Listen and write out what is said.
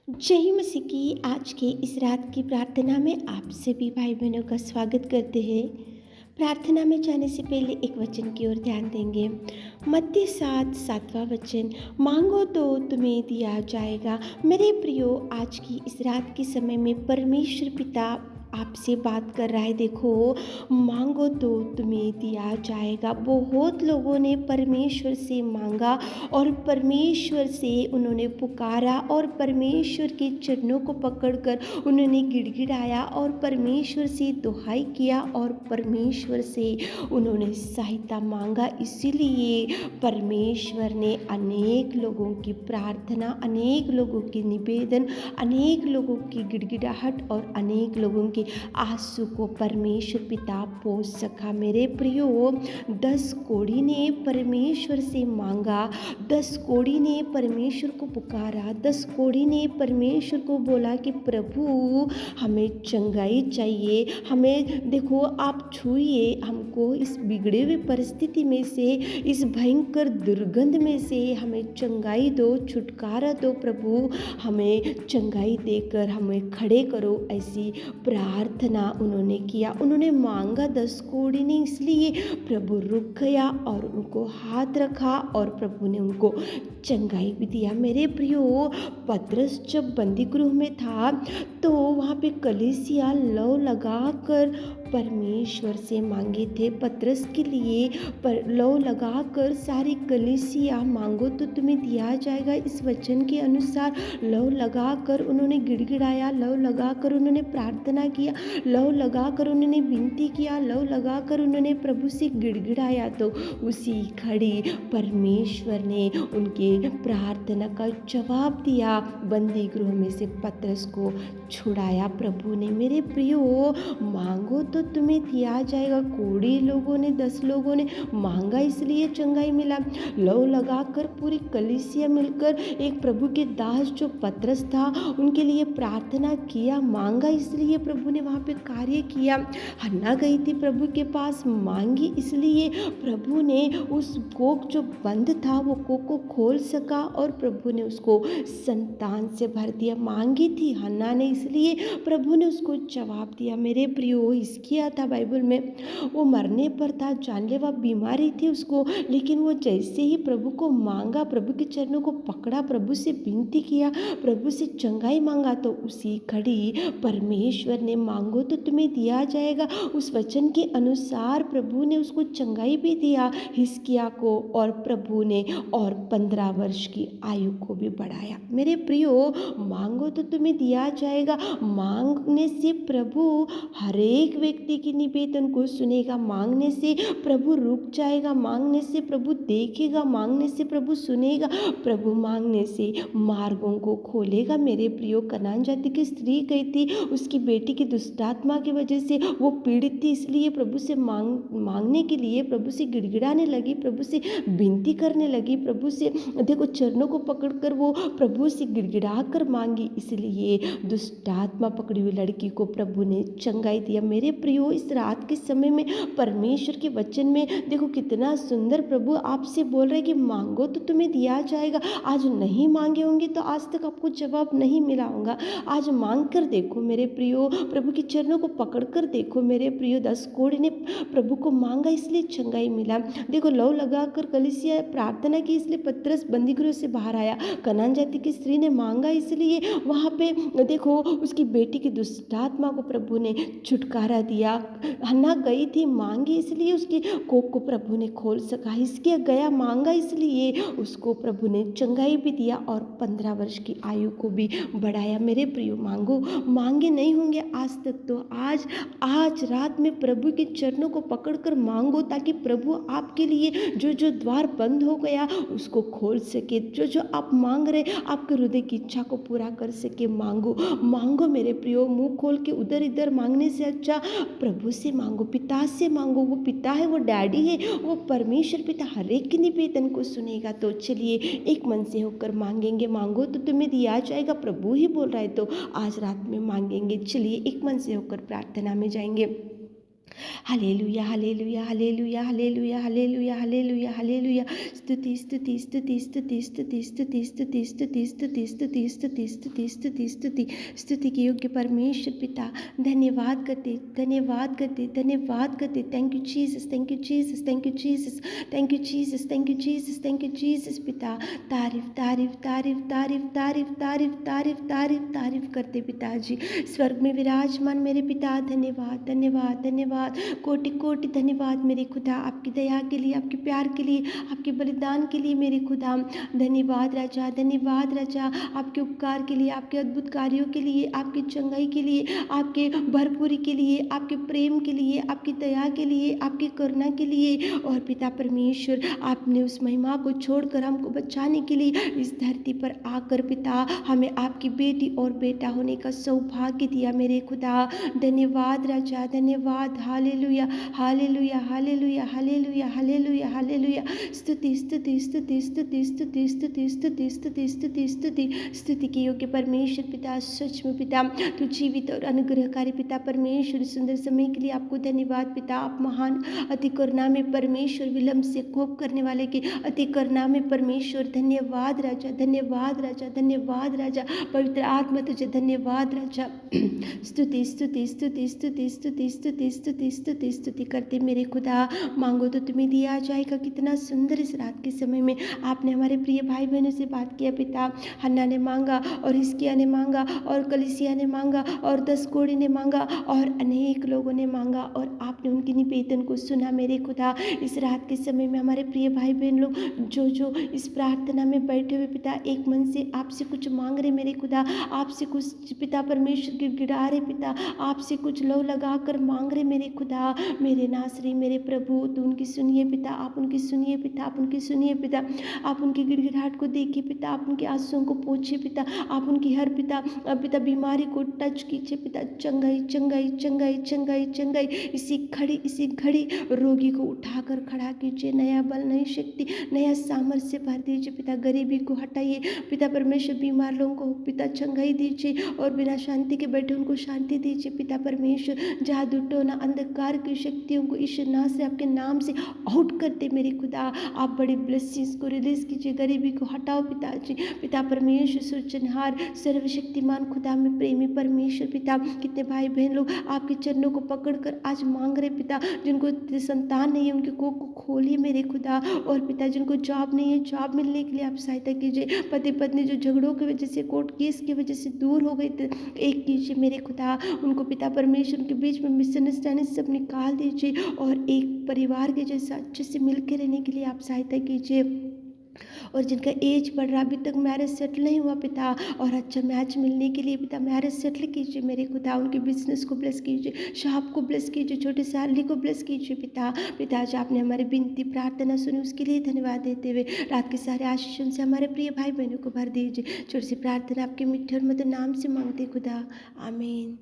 जय मसीह की आज के इस रात की प्रार्थना में आप सभी भाई बहनों का स्वागत करते हैं। प्रार्थना में जाने से पहले एक वचन की ओर ध्यान देंगे। मत्ती 7:7वां वचन, मांगो तो तुम्हें दिया जाएगा। मेरे प्रियो, आज की इस रात के समय में परमेश्वर पिता आपसे बात कर रहा है। देखो, मांगो तो तुम्हें दिया जाएगा। बहुत लोगों ने परमेश्वर से मांगा और परमेश्वर से उन्होंने पुकारा और परमेश्वर के चरणों को पकड़कर उन्होंने गिड़गिड़ाया और परमेश्वर से दुहाई किया और परमेश्वर से उन्होंने सहायता मांगा। इसीलिए परमेश्वर ने अनेक लोगों की प्रार्थना, अनेक लोगों की निवेदन, अनेक लोगों की गिड़गिड़ाहट और अनेक लोगों के आंसू को परमेश्वर पिता पोंछ सका। मेरे प्रियो, 10 कोढ़ी ने परमेश्वर से मांगा, 10 कोढ़ी ने परमेश्वर को पुकारा, 10 कोढ़ी ने परमेश्वर को बोला कि प्रभु, हमें चंगाई चाहिए, हमें देखो आप छूइए हमको, इस बिगड़े हुए परिस्थिति में से, इस भयंकर दुर्गंध में से हमें चंगाई दो, छुटकारा दो प्रभु, हमें चंगाई देकर हमें खड़े करो। ऐसी प्रार्थना उन्होंने किया, उन्होंने मांगा 10 कोढ़ी ने। इसलिए प्रभु रुक गया और उनको हाथ रखा और प्रभु ने उनको चंगाई भी दिया। मेरे प्रियो, पतरस जब बंदी गृह में था तो वहाँ पे कलीसिया लौ लगाकर परमेश्वर से मांगे थे। पतरस के लिए पर लौ लगाकर सारी कलीसिया, मांगो तो तुम्हें दिया जाएगा, इस वचन के अनुसार लौ लगाकर उन्होंने गिड़गिड़ाया, लौ लगाकर उन्होंने प्रार्थना किया, लौ लगाकर उन्होंने विनती किया, लौ लगाकर उन्होंने प्रभु से गिड़गिड़ाया। तो उसी घड़ी परमेश्वर ने उनके प्रार्थना का जवाब दिया, बंदी गृह में से पतरस को छुड़ाया प्रभु ने। मेरे प्रियो, मांगो तो तुम्हें दिया जाएगा। कोढ़ी लोगों ने, 10 लोगों ने मांगा, इसलिए चंगाई मिला। लौ लगाकर पूरी कलीसिया मिलकर एक प्रभु के दास जो पतरस था उनके लिए प्रार्थना किया, मांगा, इसलिए प्रभु ने वहाँ पे कार्य किया। हन्ना गई थी प्रभु के पास, मांगी, इसलिए प्रभु ने उस कोख जो बंद था वो कोख को खोल सका और प्रभु ने उसको संतान से भर दिया। मांगी थी हन्ना ने, इसलिए प्रभु ने उसको जवाब दिया। मेरे प्रियो, हिजकिय्याह था बाइबल में, वो मरने पर था, जानलेवा बीमारी थी उसको, लेकिन वो जैसे ही प्रभु को मांगा, प्रभु के चरणों को पकड़ा, प्रभु से विनती किया, प्रभु से चंगाई मांगा, तो उसी घड़ी परमेश्वर ने मांगो तो तुम्हें दिया जाएगा उस वचन के अनुसार प्रभु ने उसको चंगाई भी दिया, हिजकिय्याह को, और प्रभु ने और 15 वर्ष की आयु को भी बढ़ाया। मेरे प्रियो, मांगो तो तुम्हें दिया जाएगा। मांगने से प्रभु हर एक व्यक्ति की निवेदन को सुनेगा, मांगने से प्रभु रुक जाएगा, मांगने से प्रभु देखेगा, मांगने से प्रभु सुनेगा, प्रभु मांगने से मार्गों को खोलेगा। मेरे प्रियो, कनान जाति की स्त्री गई थी, उसकी बेटी की दुष्टात्मा की वजह से वो पीड़ित थी, इसलिए प्रभु से मांगने के लिए प्रभु से गिड़गिड़ाने लगी, प्रभु से विनती करने लगी, प्रभु से देखो चरणों को पकड़कर वो प्रभु से गिड़गिड़ा कर मांगी, इसलिए दुष्टात्मा पकड़ी हुई लड़की को प्रभु ने चंगाई दिया। मेरे प्रियो, इस रात के समय में परमेश्वर के वचन में देखो कितना सुंदर प्रभु आपसे बोल रहे कि मांगो तो तुम्हें दिया जाएगा। आज नहीं मांगे होंगे तो आज तक आपको जवाब नहीं मिला होगा। आज मांग कर देखो मेरे प्रियो, प्रभु के चरणों को पकड़ कर देखो मेरे प्रियो। 10 कोढ़ी ने प्रभु को मांगा, इसलिए चंगाई मिला। देखो, लौ लगाकर कलीसिया प्रार्थना की, इसलिए पतरस बंदीगृह से बाहर आया। कनान जाति की स्त्री ने मांगा, इसलिए वहाँ पे देखो उसकी बेटी की दुष्टात्मा को प्रभु ने छुटकारा दिया। हन्ना गई थी, मांगी, इसलिए उसकी कोख को प्रभु ने खोल सका। हिजकिय्याह गया, मांगा, इसलिए उसको प्रभु ने चंगाई भी दिया और 15 वर्ष की आयु को भी बढ़ाया। मेरे प्रियो, मांगो, मांगे नहीं होंगे आज तक तो आज रात में प्रभु के चरणों को पकड़कर मांगो, ताकि प्रभु आपके लिए जो द्वार बंद हो गया उसको खोल सके। जो आप मांग रहे, आपके हृदय की इच्छा को पूरा कर सके। मांगो मेरे प्रियो, मुंह खोल के उधर इधर मांगने से अच्छा प्रभु से मांगो, पिता से मांगो। वो पिता है, वो डैडी है, वो परमेश्वर पिता हर एक की निवेदन को सुनेगा। तो चलिए एक मन से होकर मांगेंगे। मांगो तो तुम्हें दिया जाएगा, प्रभु ही बोल रहा है, तो आज रात में मांगेंगे। चलिए एक मन से होकर प्रार्थना में जाएंगे। Hallelujah, hallelujah, hallelujah, hallelujah, hallelujah, hallelujah, hallelujah. स्तुति, स्तुति, स्तुति, स्तुति, स्तुति, स्तुति, स्तुति, स्तुति, स्तुति, स्तुति, स्तुति, स्तुति, स्तुति, स्तुति, स्तुति के योग्य परमेश्वर पिता, धन्यवाद करते, धन्यवाद करते, धन्यवाद करते। Thank you Jesus, thank you Jesus, thank you Jesus, thank you Jesus, thank you Jesus, thank you Jesus पिता। तारीफ, तारीफ, तारीफ, तारीफ, तारीफ, तारीफ, तारीफ, तारीफ, तारीफ करते पिताजी। स्वर्ग में विराजमान मेरे पिता, धन्यवाद, धन्यवाद, धन्यवाद, कोटि कोटि धन्यवाद मेरे खुदा, आपकी दया के लिए, आपके प्यार के लिए, आपके बलिदान के लिए मेरे खुदा। धन्यवाद राजा, धन्यवाद राजा, आपके उपकार के लिए, आपके अद्भुत कार्यों के लिए, आपकी चंगाई के लिए, आपके भरपूरी के लिए, आपके प्रेम के लिए, आपकी दया के लिए, आपकी करुणा के लिए। और पिता परमेश्वर, आपने उस महिमा को छोड़कर हमको बचाने के लिए इस धरती पर आकर पिता हमें आपकी बेटी और बेटा होने का सौभाग्य दिया मेरे खुदा। धन्यवाद राजा, धन्यवाद। Hallelujah, hallelujah, hallelujah, hallelujah, hallelujah, hallelujah. स्तुति, स्तुति, स्तुति, स्तुति, स्तुति, स्तुति, स्तुति, स्तुति, स्तुति, स्तुति, स्तुति के योग्य परमेश्वर पिता, सच में पिता तू जीवित और अनुग्रहकारी पिता परमेश्वर, सुंदर समय के लिए आपको धन्यवाद पिता। आप महान, अति करुणा में परमेश्वर, विलंब से कोप करने वाले के अति करुणा में परमेश्वर। धन्यवाद राजा, धन्यवाद राजा, धन्यवाद राजा। पवित्र आत्मा तुझे धन्यवाद राजा। स्तुति, स्तुति, स्तुति, स्तुति, स्तुति, स्तुति, स्तुति, स्तुति, स्तुति करते मेरे खुदा। मांगो तो तुम्हें दिया जाएगा। कितना सुंदर इस रात के समय में आपने हमारे प्रिय भाई बहनों से बात किया पिता। हन्ना ने मांगा और हिजकिय्याह ने मांगा और कलीसिया ने मांगा और 10 कोढ़ी ने मांगा और अनेक लोगों ने मांगा और आपने उनकी निवेदन को सुना मेरे खुदा। इस रात के समय में हमारे प्रिय भाई बहन लोग जो जो इस प्रार्थना में बैठे हुए पिता एक मन से आपसे कुछ मांग रहे मेरे खुदा, आपसे कुछ पिता परमेश्वर गिड़गिड़ा रहे पिता, आपसे कुछ लो लगा कर मांग रहे मेरे खुदा, मेरे नासरी, मेरे प्रभु, तो उनकी सुनिए पिता, आप उनकी सुनिए पिता, आप उनकी सुनिए पिता, आप उनकी गिड़गिड़ाहट को देखिए पिता, आप उनके आंसुओं को पोंछिए पिता, आप उनकी हर पिता पिता बीमारी को टच कीजिए पिता। चंगाई, चंगाई, चंगाई, चंगाई, चंगाई इसी घड़ी रोगी को उठाकर खड़ा कीजिए। नया बल, नई शक्ति, नया सामर्थ्य भर दीजिए पिता। गरीबी को हटाइए पिता परमेश्वर। बीमार लोगों को पिता चंगाई दीजिए और बिना शांति के बैठे उनको शांति दीजिए पिता परमेश्वर। जादू टोना अंधकार की शक्तियों को इस नाम से, आपके नाम से आउट करते मेरे खुदा। आप बड़ी ब्लेसिंग्स को रिलीज कीजिए, गरीबी को हटाओ पिताजी। पिता परमेश्वर, सृजनहार, सर्वशक्तिमान खुदा में प्रेमी परमेश्वर पिता, कितने भाई बहन लोग आपके चरणों को पकड़कर आज मांग रहे पिता, जिनको संतान नहीं है उनके कोख को खोलिए मेरे खुदा। और पिता जिनको जॉब नहीं है, जॉब मिलने के लिए आप सहायता कीजिए। पति पत्नी जो झगड़ों की वजह से, कोर्ट केस की वजह से दूर हो गए थे, एक कीजिए मेरे खुदा। उनको पिता परमेश्वर के बीच में मिसअंडरस्टैंडिंग सब निकाल दीजिए और एक परिवार के जैसा अच्छे से मिलकर रहने के लिए आप सहायता कीजिए। और जिनका एज बढ़ रहा, अभी तक मैरिज सेटल नहीं हुआ पिता, और अच्छा मैच मिलने के लिए पिता मैरिज सेटल कीजिए मेरे खुदा। उनके बिजनेस को ब्लेस कीजिए, शॉप को ब्लेस कीजिए, छोटे सैलरी को ब्लेस कीजिए पिता। पिताजी आपने हमारी विनती प्रार्थना सुनी, उसके लिए धन्यवाद देते हुए रात के सारे आशीषों से हमारे प्रिय भाई बहनों को भर दीजिए। छोटी सी प्रार्थना आपके मीठे और मधुर नाम से मांगते खुदा, आमीन।